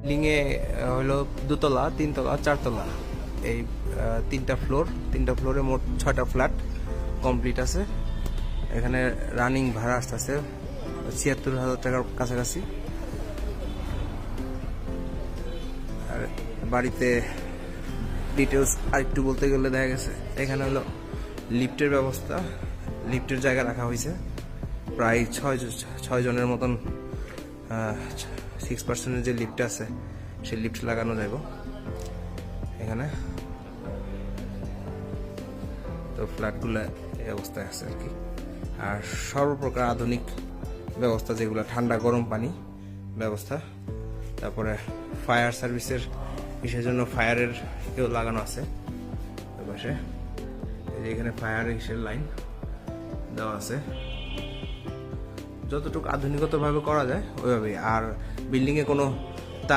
বিল্ডিংয়ে হলো দুতলা, তিনতলা, চারতলা, এই তিনটা ফ্লোরে মোট 6টা ফ্ল্যাট কমপ্লিট আছে। এখানে রানিং ভাড়া আসতেছে ৭৬,০০০ টাকার কাছাকাছি। আর বাড়িতে ডিটেলস আরেকটু বলতে গেলে দেখা গেছে এখানে হলো লিফটের ব্যবস্থা, লিফটের জায়গা রাখা হয়েছে প্রায় 6 জনের মতন। 6% যে লিফট আছে সেই লিফট লাগানো যাইব এখানে। তো ফ্ল্যাটগুলো এই অবস্থায় আছে আর কি। আর সর্বপ্রকার আধুনিক ব্যবস্থা, যেগুলো ঠান্ডা গরম পানি ব্যবস্থা, তারপরে ফায়ার সার্ভিসের কিসের জন্য ফায়ারের কেউ লাগানো আছে পাশে। এখানে ফায়ার হিসেবে লাইন দেওয়া আছে, যতটুকু আধুনিকতভাবে করা যায় ওইভাবেই। আর বিল্ডিংয়ে কোনো